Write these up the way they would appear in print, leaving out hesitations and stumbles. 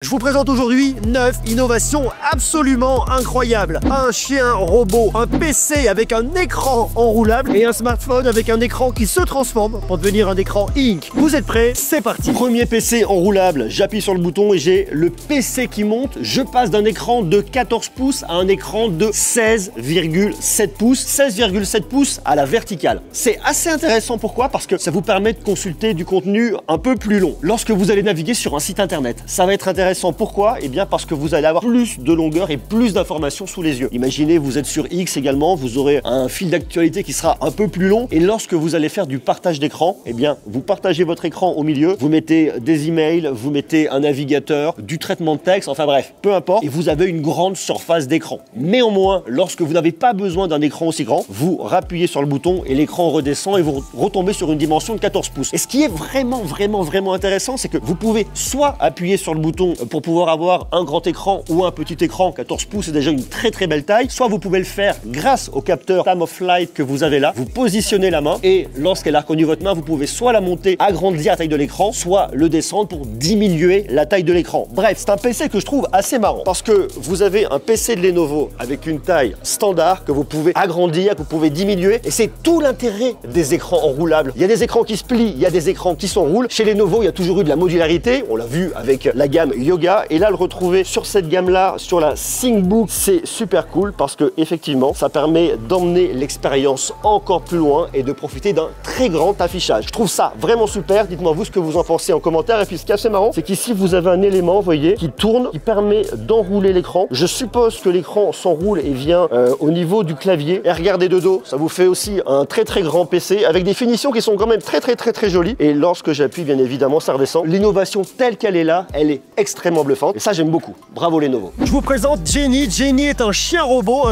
Je vous présente aujourd'hui 9 innovations absolument incroyables. Un chien robot, un PC avec un écran enroulable et un smartphone avec un écran qui se transforme pour devenir un écran Ink. Vous êtes prêts? C'est parti. Premier PC enroulable, j'appuie sur le bouton et j'ai le PC qui monte. Je passe d'un écran de 14 pouces à un écran de 16,7 pouces. 16,7 pouces à la verticale. C'est assez intéressant, pourquoi? Parce que ça vous permet de consulter du contenu un peu plus long. Lorsque vous allez naviguer sur un site internet, ça va être intéressant. Pourquoi? Eh bien parce que vous allez avoir plus de longueur et plus d'informations sous les yeux. Imaginez, vous êtes sur X également, vous aurez un fil d'actualité qui sera un peu plus long et lorsque vous allez faire du partage d'écran, eh bien vous partagez votre écran au milieu, vous mettez des emails, vous mettez un navigateur, du traitement de texte, enfin bref, peu importe, et vous avez une grande surface d'écran. Néanmoins, lorsque vous n'avez pas besoin d'un écran aussi grand, vous rappuyez sur le bouton et l'écran redescend et vous retombez sur une dimension de 14 pouces. Et ce qui est vraiment intéressant, c'est que vous pouvez soit appuyer sur le bouton pour pouvoir avoir un grand écran ou un petit écran. 14 pouces c'est déjà une très belle taille. Soit vous pouvez le faire grâce au capteur Time of Flight que vous avez là. Vous positionnez la main et lorsqu'elle a reconnu votre main, vous pouvez soit la monter, agrandir la taille de l'écran, soit le descendre pour diminuer la taille de l'écran. Bref, c'est un PC que je trouve assez marrant parce que vous avez un PC de Lenovo avec une taille standard que vous pouvez agrandir, que vous pouvez diminuer et c'est tout l'intérêt des écrans enroulables. Il y a des écrans qui se plient, il y a des écrans qui s'enroulent. Chez Lenovo, il y a toujours eu de la modularité. On l'a vu avec la gamme Yoga. Et là, le retrouver sur cette gamme-là, sur la ThinkBook, c'est super cool parce que effectivement, ça permet d'emmener l'expérience encore plus loin et de profiter d'un très grand affichage. Je trouve ça vraiment super. Dites-moi vous ce que vous en pensez en commentaire. Et puis ce qui est assez marrant, c'est qu'ici, vous avez un élément, vous voyez, qui tourne, qui permet d'enrouler l'écran. Je suppose que l'écran s'enroule et vient au niveau du clavier. Et regardez de dos, ça vous fait aussi un très grand PC avec des finitions qui sont quand même très jolies. Et lorsque j'appuie, bien évidemment, ça redescend. L'innovation telle qu'elle est là, elle est extrêmement bluffante. Et ça, j'aime beaucoup. Bravo Lenovo. Je vous présente Jenny. Jenny est un chien robot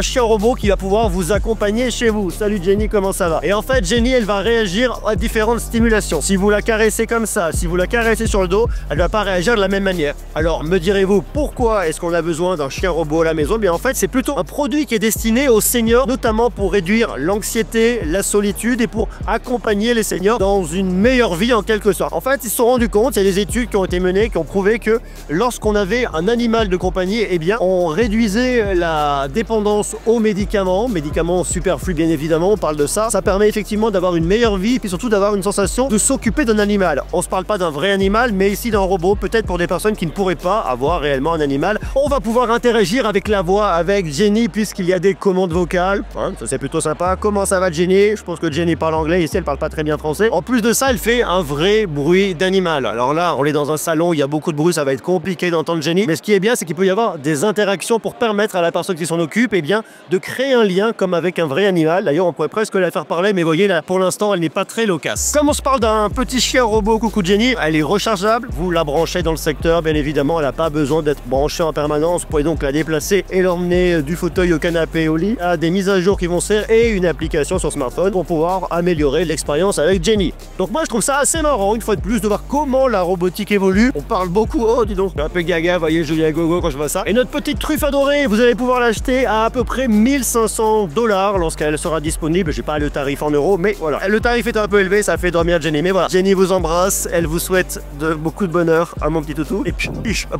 qui va pouvoir vous accompagner chez vous. Salut Jenny, comment ça va? Et en fait, Jenny, elle va réagir à différentes stimulations. Si vous la caressez comme ça, si vous la caressez sur le dos, elle ne va pas réagir de la même manière. Alors, me direz-vous, pourquoi est-ce qu'on a besoin d'un chien robot à la maison? Bien, en fait, c'est plutôt un produit qui est destiné aux seniors, notamment pour réduire l'anxiété, la solitude et pour accompagner les seniors dans une meilleure vie en quelque sorte. En fait, ils se sont rendus compte, il y a des études qui ont été menées, qui ont prouvé que lorsqu'on avait un animal de compagnie, eh bien, on réduisait la dépendance aux médicaments superflus bien évidemment, on parle de ça. Ça permet effectivement d'avoir une meilleure vie et puis surtout d'avoir une sensation de s'occuper d'un animal. On se parle pas d'un vrai animal, mais ici d'un robot, peut-être pour des personnes qui ne pourraient pas avoir réellement un animal. On va pouvoir interagir avec la voix, avec Jenny, puisqu'il y a des commandes vocales. Hein, ça c'est plutôt sympa. Comment ça va Jenny? Je pense que Jenny parle anglais, ici elle parle pas très bien français. En plus de ça, elle fait un vrai bruit d'animal. Alors là, on est dans un salon, il y a beaucoup de bruit, ça va être compliqué d'entendre Jenny. Mais ce qui est bien, c'est qu'il peut y avoir des interactions pour permettre à la personne qui s'en occupe de créer un lien comme avec un vrai animal. D'ailleurs, on pourrait presque la faire parler, mais voyez, là, pour l'instant, elle n'est pas très loquace. Comme on se parle d'un petit chien robot, coucou Jenny, elle est rechargeable. Vous la branchez dans le secteur, bien évidemment, elle n'a pas besoin d'être branchée en permanence. Vous pouvez donc la déplacer et l'emmener du fauteuil au canapé au lit. Il y a des mises à jour qui vont se faire et une application sur smartphone pour pouvoir améliorer l'expérience avec Jenny. Donc moi, je trouve ça assez marrant, une fois de plus, de voir comment la robotique évolue. On parle beaucoup, oh dis donc, un peu gaga, voyez, je à gogo quand je vois ça. Et notre petite truffe adorée, vous allez pouvoir l'acheter à peu près 1500 $ lorsqu'elle sera disponible. J'ai pas le tarif en euros, mais voilà. Le tarif est un peu élevé, ça fait dormir Jenny. Mais voilà, Jenny vous embrasse, elle vous souhaite beaucoup de bonheur à mon petit toutou. Et puis,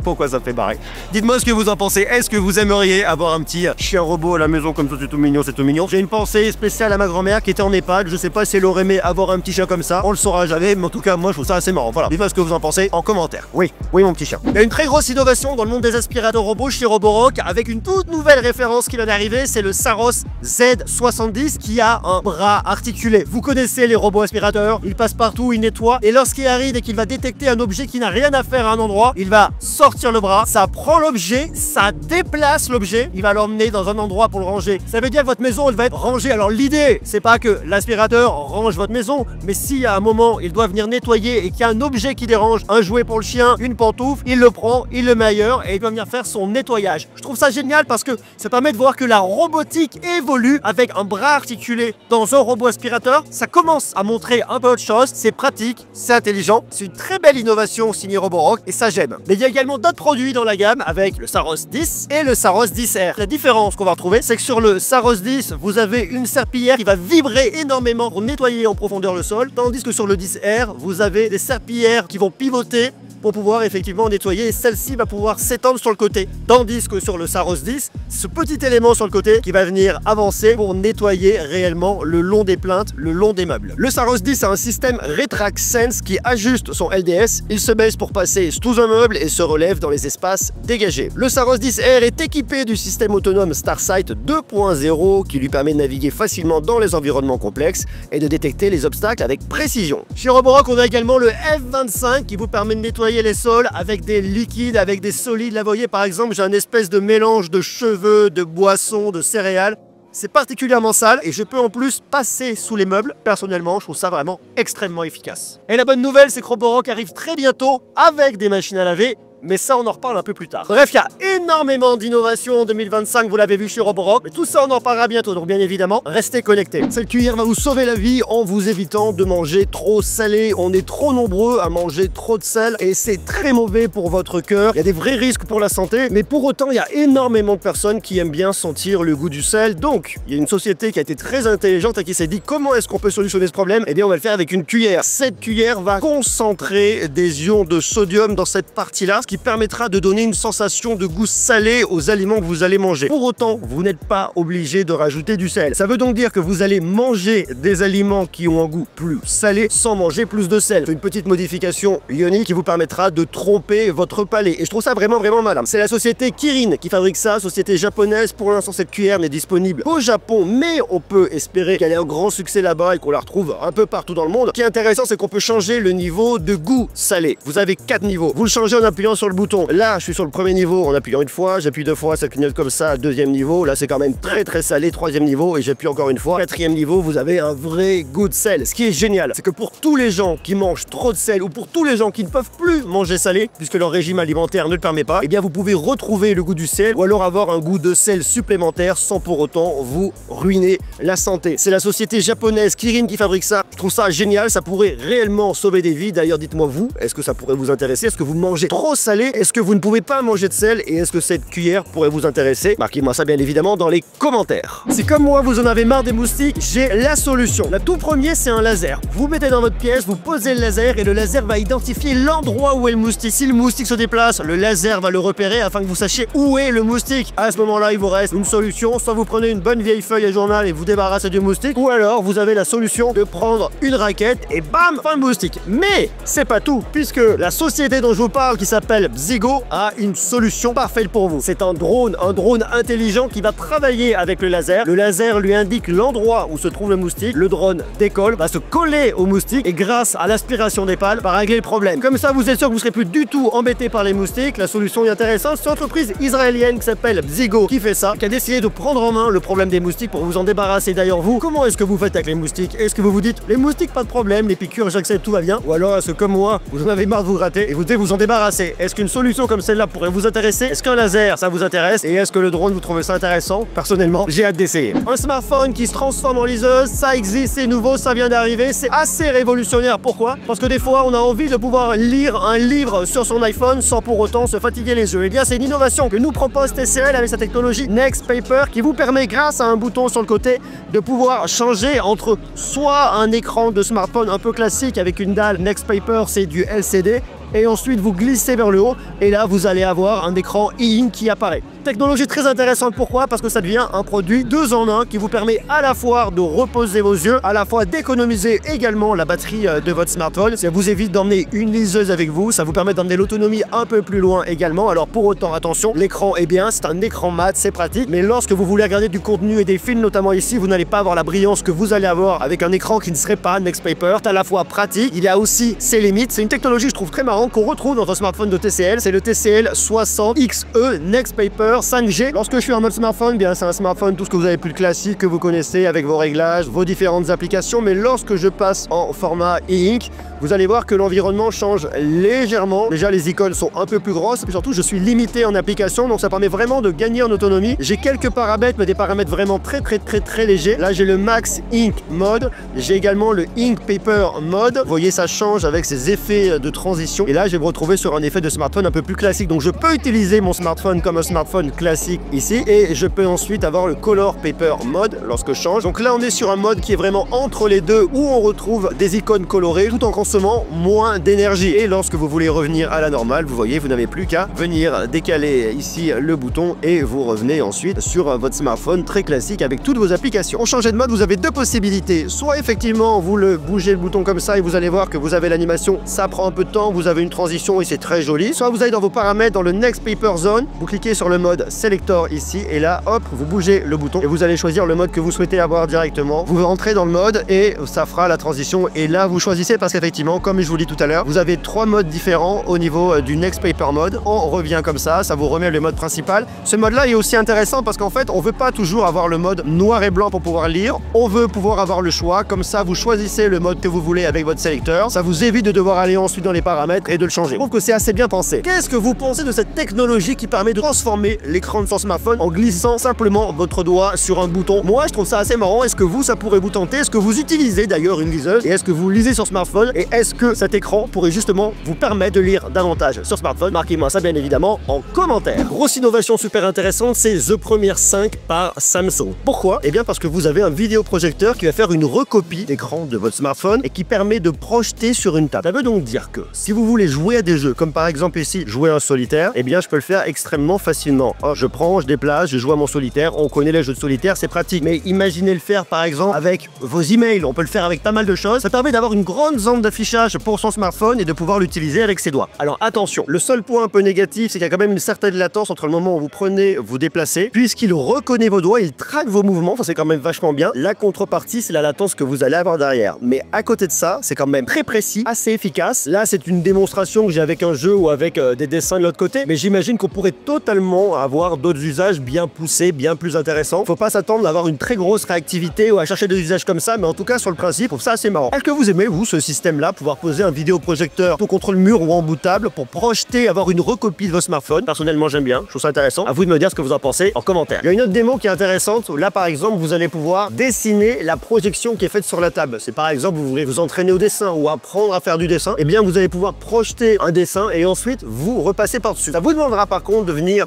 pourquoi ça me fait barrer? Dites-moi ce que vous en pensez. Est-ce que vous aimeriez avoir un petit chien robot à la maison comme ça? C'est tout mignon, c'est tout mignon. J'ai une pensée spéciale à ma grand-mère qui était en EHPAD. Je sais pas si elle aurait aimé avoir un petit chien comme ça. On le saura jamais, mais en tout cas, moi, je trouve ça assez marrant. Voilà. Dites-moi ce que vous en pensez en commentaire. Oui, mon petit chien. Il y a une très grosse innovation dans le monde des aspirateurs robots chez Roborock avec une toute nouvelle référence qui vient d'arriver, c'est le Saros Z70 qui a un bras articulé. Vous connaissez les robots aspirateurs, ils passent partout, ils nettoient et lorsqu'il arrive et qu'il va détecter un objet qui n'a rien à faire à un endroit, il va sortir le bras, ça prend l'objet, ça déplace l'objet, il va l'emmener dans un endroit pour le ranger. Ça veut dire que votre maison elle va être rangée. Alors l'idée, c'est pas que l'aspirateur range votre maison, mais si à un moment il doit venir nettoyer et qu'il y a un objet qui dérange, un jouet pour le chien, une pantoufle, il le prend, il le met ailleurs et il va venir faire son nettoyage. Je trouve ça génial parce que ça permet de voir que la robotique évolue avec un bras articulé dans un robot aspirateur. Ça commence à montrer un peu autre chose, c'est pratique, c'est intelligent, c'est une très belle innovation signée Roborock et ça j'aime. Mais il y a également d'autres produits dans la gamme avec le Saros 10 et le Saros 10R. La différence qu'on va retrouver, c'est que sur le Saros 10, vous avez une serpillière qui va vibrer énormément pour nettoyer en profondeur le sol, tandis que sur le 10R, vous avez des serpillères qui vont pivoter pour pouvoir effectivement nettoyer. Celle-ci va pouvoir s'étendre sur le côté, tandis que sur le Saros 10, ce petit élément sur le côté qui va venir avancer pour nettoyer réellement le long des plinthes, le long des meubles. Le Saros 10 a un système Retract Sense qui ajuste son LDS. Il se baisse pour passer sous un meuble et se relève dans les espaces dégagés. Le Saros 10R est équipé du système autonome StarSight 2.0 qui lui permet de naviguer facilement dans les environnements complexes et de détecter les obstacles avec précision. Chez Roborock, on a également le F25 qui vous permet de nettoyer les sols avec des liquides, avec des solides. Là, vous voyez, par exemple, j'ai un espèce de mélange de cheveux, de boissons, de céréales. C'est particulièrement sale et je peux en plus passer sous les meubles. Personnellement, je trouve ça vraiment extrêmement efficace. Et la bonne nouvelle, c'est que Roborock arrive très bientôt avec des machines à laver. Mais ça, on en reparle un peu plus tard. Bref, il y a énormément d'innovations en 2025, vous l'avez vu chez Roborock. Mais tout ça, on en parlera bientôt, donc bien évidemment, restez connectés. Cette cuillère va vous sauver la vie en vous évitant de manger trop salé. On est trop nombreux à manger trop de sel et c'est très mauvais pour votre cœur. Il y a des vrais risques pour la santé, mais pour autant, il y a énormément de personnes qui aiment bien sentir le goût du sel. Donc, il y a une société qui a été très intelligente et qui s'est dit comment est-ce qu'on peut solutionner ce problème? Eh bien, on va le faire avec une cuillère. Cette cuillère va concentrer des ions de sodium dans cette partie-là, qui permettra de donner une sensation de goût salé aux aliments que vous allez manger. Pour autant, vous n'êtes pas obligé de rajouter du sel. Ça veut donc dire que vous allez manger des aliments qui ont un goût plus salé sans manger plus de sel. C'est une petite modification ionique qui vous permettra de tromper votre palais. Et je trouve ça vraiment malin. C'est la société Kirin qui fabrique ça, société japonaise. Pour l'instant, cette cuillère n'est disponible qu'au Japon, mais on peut espérer qu'elle ait un grand succès là-bas et qu'on la retrouve un peu partout dans le monde. Ce qui est intéressant, c'est qu'on peut changer le niveau de goût salé. Vous avez 4 niveaux. Vous le changez en appuyant sur le bouton. Là, je suis sur le premier niveau en appuyant une fois, j'appuie 2 fois, ça clignote comme ça. Deuxième niveau, là c'est quand même très salé. Troisième niveau et j'appuie encore une fois. Quatrième niveau, vous avez un vrai goût de sel. Ce qui est génial, c'est que pour tous les gens qui mangent trop de sel ou pour tous les gens qui ne peuvent plus manger salé, puisque leur régime alimentaire ne le permet pas, eh bien vous pouvez retrouver le goût du sel ou alors avoir un goût de sel supplémentaire sans pour autant vous ruiner la santé. C'est la société japonaise Kirin qui fabrique ça. Je trouve ça génial, ça pourrait réellement sauver des vies. D'ailleurs, dites-moi vous, est-ce que ça pourrait vous intéresser? Est-ce que vous mangez trop salé? Est-ce que vous ne pouvez pas manger de sel et est-ce que cette cuillère pourrait vous intéresser? Marquez-moi ça bien évidemment dans les commentaires. Si comme moi vous en avez marre des moustiques, j'ai la solution. Le tout premier, c'est un laser. Vous mettez dans votre pièce, vous posez le laser et le laser va identifier l'endroit où est le moustique. Si le moustique se déplace, le laser va le repérer afin que vous sachiez où est le moustique. À ce moment-là, il vous reste une solution. Soit vous prenez une bonne vieille feuille à journal et vous débarrassez du moustique, ou alors vous avez la solution de prendre une raquette et bam, fin de moustique. Mais c'est pas tout, puisque la société dont je vous parle, qui s'appelle Bzigo, a une solution parfaite pour vous. C'est un drone intelligent qui va travailler avec le laser. Le laser lui indique l'endroit où se trouve le moustique. Le drone décolle, va se coller au moustique et grâce à l'aspiration des pales, va régler le problème. Comme ça, vous êtes sûr que vous serez plus du tout embêté par les moustiques. La solution est intéressante. C'est une entreprise israélienne qui s'appelle Bzigo qui fait ça, qui a décidé de prendre en main le problème des moustiques pour vous en débarrasser. D'ailleurs, vous, comment est-ce que vous faites avec les moustiques? Est-ce que vous vous dites, les moustiques, pas de problème, les piqûres, j'accepte, tout va bien? Ou alors, est-ce que comme moi, vous en avez marre de vous gratter et vous devez vous en débarrasser? Est-ce qu'une solution comme celle-là pourrait vous intéresser? Est-ce qu'un laser, ça vous intéresse? Et est-ce que le drone, vous trouvez ça intéressant? Personnellement, j'ai hâte d'essayer. Un smartphone qui se transforme en liseuse, ça existe, c'est nouveau, ça vient d'arriver, c'est assez révolutionnaire. Pourquoi? Parce que des fois, on a envie de pouvoir lire un livre sur son iPhone sans pour autant se fatiguer les yeux. Et bien, c'est une innovation que nous propose TCL avec sa technologie Next Paper qui vous permet, grâce à un bouton sur le côté, de pouvoir changer entre soit un écran de smartphone un peu classique avec une dalle Next Paper, c'est du LCD, et ensuite vous glissez vers le haut et là vous allez avoir un écran e-ink qui apparaît. Technologie très intéressante, pourquoi? Parce que ça devient un produit 2 en 1 qui vous permet à la fois de reposer vos yeux, à la fois d'économiser également la batterie de votre smartphone. Ça vous évite d'emmener une liseuse avec vous, ça vous permet d'emmener l'autonomie un peu plus loin également. Alors pour autant, attention, l'écran est bien, c'est un écran mat, c'est pratique, mais lorsque vous voulez regarder du contenu et des films, notamment ici, vous n'allez pas avoir la brillance que vous allez avoir avec un écran qui ne serait pas Next Paper. C'est à la fois pratique, il y a aussi ses limites. C'est une technologie, je trouve, très marrante qu'on retrouve dans un smartphone de TCL, c'est le TCL 60XE Next Paper 5G. Lorsque je suis en mode smartphone, bien c'est un smartphone, tout ce que vous avez plus de classique, que vous connaissez avec vos réglages, vos différentes applications, mais lorsque je passe en format e-ink, vous allez voir que l'environnement change légèrement. Déjà, les icônes sont un peu plus grosses, et surtout, je suis limité en application, donc ça permet vraiment de gagner en autonomie. J'ai quelques paramètres, mais des paramètres vraiment très légers. Là, j'ai le Max Ink Mode, j'ai également le Ink Paper Mode. Vous voyez, ça change avec ces effets de transition. Et là, je vais me retrouver sur un effet de smartphone un peu plus classique. Donc je peux utiliser mon smartphone comme un smartphone classique ici. Et je peux ensuite avoir le Color Paper Mode lorsque je change. Donc là, on est sur un mode qui est vraiment entre les deux, où on retrouve des icônes colorées tout en consommant moins d'énergie. Et lorsque vous voulez revenir à la normale, vous voyez, vous n'avez plus qu'à venir décaler ici le bouton et vous revenez ensuite sur votre smartphone très classique avec toutes vos applications. Pour changer de mode, vous avez deux possibilités. Soit effectivement, vous bougez le bouton comme ça et vous allez voir que vous avez l'animation, ça prend un peu de temps, vous avez une transition et c'est très joli. Soit vous allez dans vos paramètres, dans le Next Paper Zone, vous cliquez sur le mode Selector ici et là, hop, vous bougez le bouton et vous allez choisir le mode que vous souhaitez avoir directement. Vous rentrez dans le mode et ça fera la transition et là, vous choisissez parce qu'effectivement, comme je vous l'ai dit tout à l'heure, vous avez trois modes différents au niveau du Next Paper Mode. On revient comme ça vous remet le mode principal. Ce mode-là est aussi intéressant parce qu'en fait, on veut pas toujours avoir le mode noir et blanc pour pouvoir lire. On veut pouvoir avoir le choix. Comme ça, vous choisissez le mode que vous voulez avec votre sélecteur. Ça vous évite de devoir aller ensuite dans les paramètres et de le changer. Je trouve que c'est assez bien pensé. Qu'est-ce que vous pensez de cette technologie qui permet de transformer l'écran de son smartphone en glissant simplement votre doigt sur un bouton? Moi, je trouve ça assez marrant. Est-ce que vous, ça pourrait vous tenter? Est-ce que vous utilisez d'ailleurs une liseuse? Et est-ce que vous lisez sur smartphone? Et est-ce que cet écran pourrait justement vous permettre de lire davantage sur smartphone? Marquez-moi ça bien évidemment en commentaire. Grosse innovation super intéressante, c'est The Premiere 5 par Samsung. Pourquoi? Eh bien parce que vous avez un vidéoprojecteur qui va faire une recopie d'écran de votre smartphone et qui permet de projeter sur une table. Ça veut donc dire que si vous voulez jouer à des jeux, comme par exemple ici, jouer à un solitaire, eh bien je peux le faire extrêmement facilement. Oh, je prends, je déplace, je joue à mon solitaire, on connaît les jeux de solitaire, c'est pratique. Mais imaginez le faire par exemple avec vos emails, on peut le faire avec pas mal de choses. Ça permet d'avoir une grande zone d'affichage pour son smartphone et de pouvoir l'utiliser avec ses doigts. Alors attention, le seul point un peu négatif, c'est qu'il y a quand même une certaine latence entre le moment où vous prenez, vous déplacez, puisqu'il reconnaît vos doigts, il traque vos mouvements, ça c'est quand même vachement bien. La contrepartie, c'est la latence que vous allez avoir derrière. Mais à côté de ça, c'est quand même très précis, assez efficace. Là, c'est une démonstration que j'ai avec un jeu ou avec des dessins de l'autre côté, mais j'imagine qu'on pourrait totalement avoir d'autres usages bien poussés, bien plus intéressants. Faut pas s'attendre à avoir une très grosse réactivité ou à chercher des usages comme ça, mais en tout cas, sur le principe, je trouve ça assez marrant. Est-ce que vous aimez, vous, ce système-là, pouvoir poser un vidéoprojecteur contre le mur ou en bout de table pour projeter, avoir une recopie de vos smartphones? Personnellement, j'aime bien, je trouve ça intéressant. À vous de me dire ce que vous en pensez en commentaire. Il y a une autre démo qui est intéressante. Là, par exemple, vous allez pouvoir dessiner la projection qui est faite sur la table. C'est par exemple, vous voulez vous entraîner au dessin ou apprendre à faire du dessin, eh bien, vous allez pouvoir projeter un dessin et ensuite vous repasser par-dessus. Ça vous demandera par contre de venir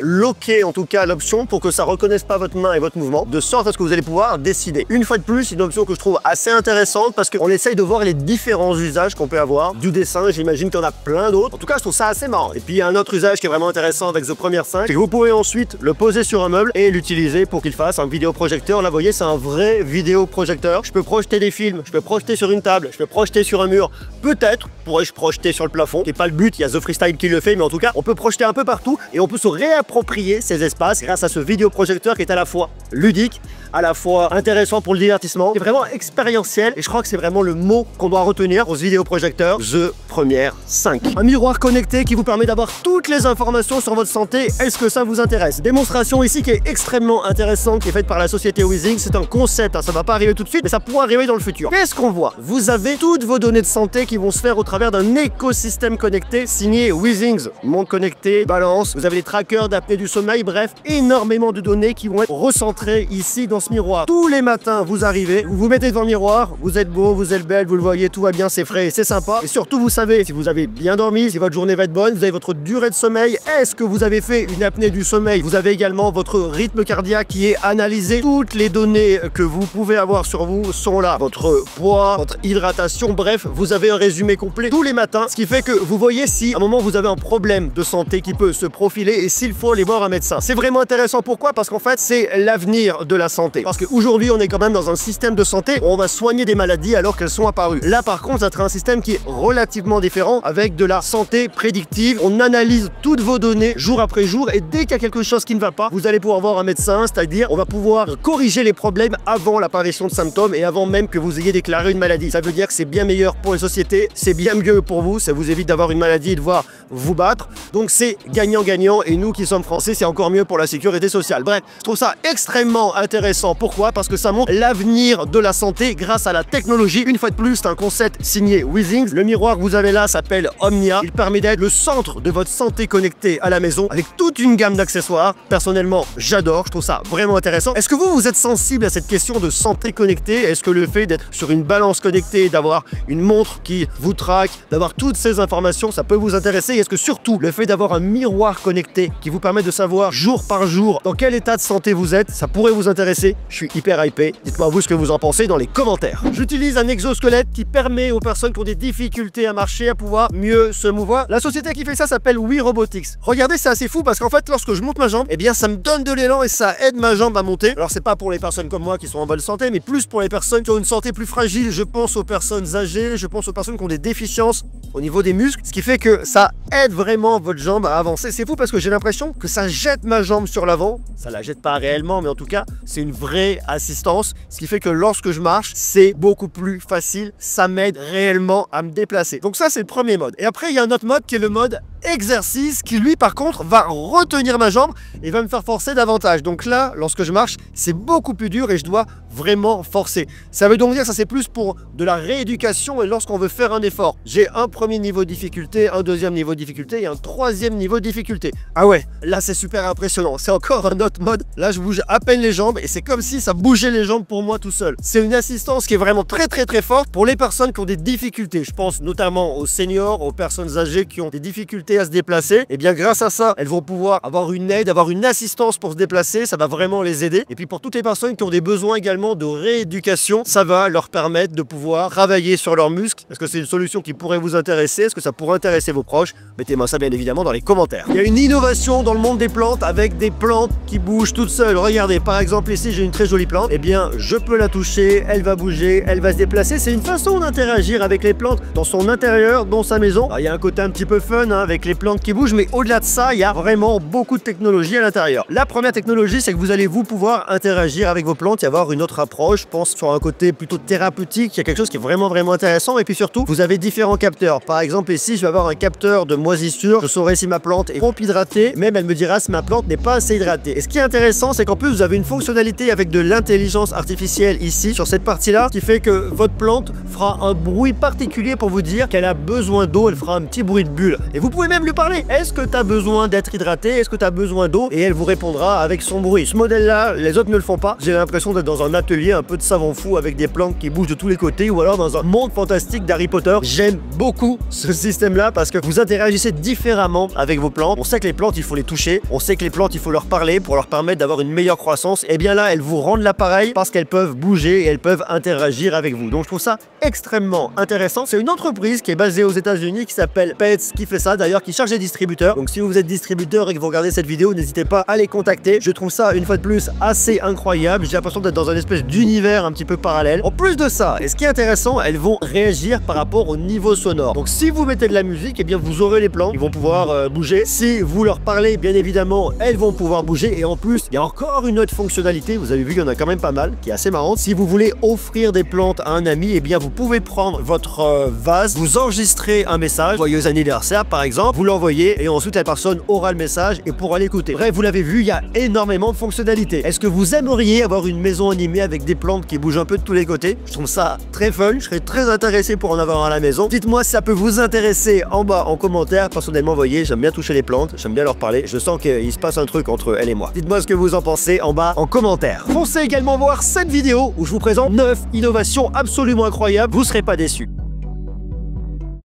loquer en tout cas l'option pour que ça reconnaisse pas votre main et votre mouvement, de sorte à ce que vous allez pouvoir dessiner. Une fois de plus, une option que je trouve assez intéressante parce qu'on essaye de voir les différents usages qu'on peut avoir du dessin. J'imagine qu'il y en a plein d'autres. En tout cas, je trouve ça assez marrant. Et puis, il y a un autre usage qui est vraiment intéressant avec The Premiere 5, c'est que vous pouvez ensuite le poser sur un meuble et l'utiliser pour qu'il fasse un vidéoprojecteur. Là, vous voyez, c'est un vrai vidéoprojecteur. Je peux projeter des films, je peux projeter sur une table, je peux projeter sur un mur. Peut-être pourrais-je projeter sur le plafond, qui n'est pas le but, il y a The Freestyle qui le fait, mais en tout cas, on peut projeter un peu partout et on peut se réapproprier ces espaces grâce à ce vidéoprojecteur qui est à la fois ludique, à la fois intéressant pour le divertissement, c'est vraiment expérientiel et je crois que c'est vraiment le mot qu'on doit retenir pour ce vidéoprojecteur The Premiere 5. Un miroir connecté qui vous permet d'avoir toutes les informations sur votre santé. Est-ce que ça vous intéresse? Démonstration ici qui est extrêmement intéressante, qui est faite par la société Withings. C'est un concept, hein, ça va pas arriver tout de suite, mais ça pourra arriver dans le futur. Qu'est-ce qu'on voit? Vous avez toutes vos données de santé qui vont se faire au travers d'un écosystème connecté signé Withings. Montre connectée, balance, vous avez des trackers d'apnée du sommeil, bref, énormément de données qui vont être recentrées ici dans ce miroir. Tous les matins, vous arrivez, vous vous mettez devant le miroir, vous êtes beau, vous êtes belle, vous le voyez, tout va bien, c'est frais, c'est sympa. Et surtout, vous savez si vous avez bien dormi, si votre journée va être bonne, vous avez votre durée de sommeil, est-ce que vous avez fait une apnée du sommeil, vous avez également votre rythme cardiaque qui est analysé. Toutes les données que vous pouvez avoir sur vous sont là. Votre poids, votre hydratation, bref, vous avez un résumé complet tous les matins, ce qui fait que vous voyez si à un moment vous avez un problème de santé qui peut se profiler et s'il faut aller voir un médecin. C'est vraiment intéressant. Pourquoi? Parce qu'en fait, c'est l'avenir de la santé. Parce qu'aujourd'hui, on est quand même dans un système de santé où on va soigner des maladies alors qu'elles sont apparues. Là, par contre, ça sera un système qui est relativement différent avec de la santé prédictive. On analyse toutes vos données jour après jour et dès qu'il y a quelque chose qui ne va pas, vous allez pouvoir voir un médecin, c'est-à-dire on va pouvoir corriger les problèmes avant l'apparition de symptômes et avant même que vous ayez déclaré une maladie. Ça veut dire que c'est bien meilleur pour les sociétés, c'est bien mieux pour vous, ça vous évite d'avoir une maladie et de devoir vous battre. Donc c'est gagnant-gagnant et nous qui sommes français, c'est encore mieux pour la sécurité sociale. Bref, je trouve ça extrêmement intéressant intéressant. Pourquoi? Parce que ça montre l'avenir de la santé grâce à la technologie. Une fois de plus, c'est un concept signé Withings. Le miroir que vous avez là s'appelle Omnia. Il permet d'être le centre de votre santé connectée à la maison avec toute une gamme d'accessoires. Personnellement, j'adore, je trouve ça vraiment intéressant. Est-ce que vous êtes sensible à cette question de santé connectée? Est-ce que le fait d'être sur une balance connectée, d'avoir une montre qui vous traque, d'avoir toutes ces informations, ça peut vous intéresser? Est-ce que surtout le fait d'avoir un miroir connecté qui vous permet de savoir jour par jour dans quel état de santé vous êtes, ça pourrait vous intéresser? Je suis hyper hypé. Dites-moi vous ce que vous en pensez dans les commentaires. J'utilise un exosquelette qui permet aux personnes qui ont des difficultés à marcher à pouvoir mieux se mouvoir. La société qui fait ça s'appelle We Robotics. Regardez, c'est assez fou parce qu'en fait, lorsque je monte ma jambe, eh bien, ça me donne de l'élan et ça aide ma jambe à monter. Alors, c'est pas pour les personnes comme moi qui sont en bonne santé, mais plus pour les personnes qui ont une santé plus fragile. Je pense aux personnes âgées, je pense aux personnes qui ont des déficiences au niveau des muscles, ce qui fait que ça aide vraiment votre jambe à avancer. C'est fou parce que j'ai l'impression que ça jette ma jambe sur l'avant. Ça la jette pas réellement, mais en tout cas, c'est une vraie assistance, ce qui fait que lorsque je marche, c'est beaucoup plus facile. Ça m'aide réellement à me déplacer. Donc ça, c'est le premier mode. Et après, il y a un autre mode qui est le mode exercice qui lui par contre va retenir ma jambe et va me faire forcer davantage. Donc là, lorsque je marche, c'est beaucoup plus dur et je dois vraiment forcer. Ça veut donc dire que ça c'est plus pour de la rééducation et lorsqu'on veut faire un effort. J'ai un premier niveau de difficulté, un deuxième niveau de difficulté et un troisième niveau de difficulté. Ah ouais, là c'est super impressionnant. C'est encore un autre mode. Là je bouge à peine les jambes et c'est comme si ça bougeait les jambes pour moi tout seul. C'est une assistance qui est vraiment très forte pour les personnes qui ont des difficultés. Je pense notamment aux seniors, aux personnes âgées qui ont des difficultés à se déplacer. Et bien grâce à ça, elles vont pouvoir avoir une aide, avoir une assistance pour se déplacer. Ça va vraiment les aider. Et puis pour toutes les personnes qui ont des besoins également de rééducation, ça va leur permettre de pouvoir travailler sur leurs muscles. Est-ce que c'est une solution qui pourrait vous intéresser? Est-ce que ça pourrait intéresser vos proches? Mettez-moi ça bien évidemment dans les commentaires. Il y a une innovation dans le monde des plantes avec des plantes qui bougent toutes seules. Regardez, par exemple ici j'ai une très jolie plante. Eh bien je peux la toucher, elle va bouger, elle va se déplacer. C'est une façon d'interagir avec les plantes dans son intérieur, dans sa maison. Alors, il y a un côté un petit peu fun hein, avec les plantes qui bougent, mais au-delà de ça, il y a vraiment beaucoup de technologie à l'intérieur. La première technologie, c'est que vous allez vous pouvoir interagir avec vos plantes et avoir une autre approche. Je pense sur un côté plutôt thérapeutique, il y a quelque chose qui est vraiment intéressant. Et puis surtout, vous avez différents capteurs. Par exemple, ici, je vais avoir un capteur de moisissure. Je saurai si ma plante est trop hydratée, même elle me dira si ma plante n'est pas assez hydratée. Et ce qui est intéressant, c'est qu'en plus, vous avez une fonctionnalité avec de l'intelligence artificielle ici, sur cette partie-là, qui fait que votre plante fera un bruit particulier pour vous dire qu'elle a besoin d'eau. Elle fera un petit bruit de bulle. Et vous pouvez même lui parler. Est-ce que tu as besoin d'être hydraté? Est-ce que tu as besoin d'eau? Et elle vous répondra avec son bruit. Ce modèle-là, les autres ne le font pas. J'ai l'impression d'être dans un atelier un peu de savant fou avec des plantes qui bougent de tous les côtés ou alors dans un monde fantastique d'Harry Potter. J'aime beaucoup ce système-là parce que vous interagissez différemment avec vos plantes. On sait que les plantes, il faut les toucher. On sait que les plantes, il faut leur parler pour leur permettre d'avoir une meilleure croissance. Et bien là, elles vous rendent l'appareil parce qu'elles peuvent bouger et elles peuvent interagir avec vous. Donc je trouve ça extrêmement intéressant. C'est une entreprise qui est basée aux États-Unis qui s'appelle Pets qui fait ça d'ailleurs, qui charge des distributeurs. Donc si vous êtes distributeur et que vous regardez cette vidéo, n'hésitez pas à les contacter. Je trouve ça une fois de plus assez incroyable. J'ai l'impression d'être dans un espèce d'univers un petit peu parallèle. En plus de ça, et ce qui est intéressant, elles vont réagir par rapport au niveau sonore. Donc si vous mettez de la musique, et bien vous aurez les plantes, ils vont pouvoir bouger. Si vous leur parlez, bien évidemment, elles vont pouvoir bouger. Et en plus, il y a encore une autre fonctionnalité. Vous avez vu, il y en a quand même pas mal, qui est assez marrante. Si vous voulez offrir des plantes à un ami, et bien vous pouvez prendre votre vase, vous enregistrez un message, joyeux anniversaire par exemple, vous l'envoyez et ensuite la personne aura le message et pourra l'écouter. Bref, vous l'avez vu, il y a énormément de fonctionnalités. Est-ce que vous aimeriez avoir une maison animée avec des plantes qui bougent un peu de tous les côtés? Je trouve ça très fun, je serais très intéressé pour en avoir à la maison. Dites-moi si ça peut vous intéresser en bas en commentaire. Personnellement, vous voyez, j'aime bien toucher les plantes, j'aime bien leur parler. Je sens qu'il se passe un truc entre elles et moi. Dites-moi ce que vous en pensez en bas en commentaire. Foncez également voir cette vidéo où je vous présente 9 innovations absolument incroyables. Vous serez pas déçus.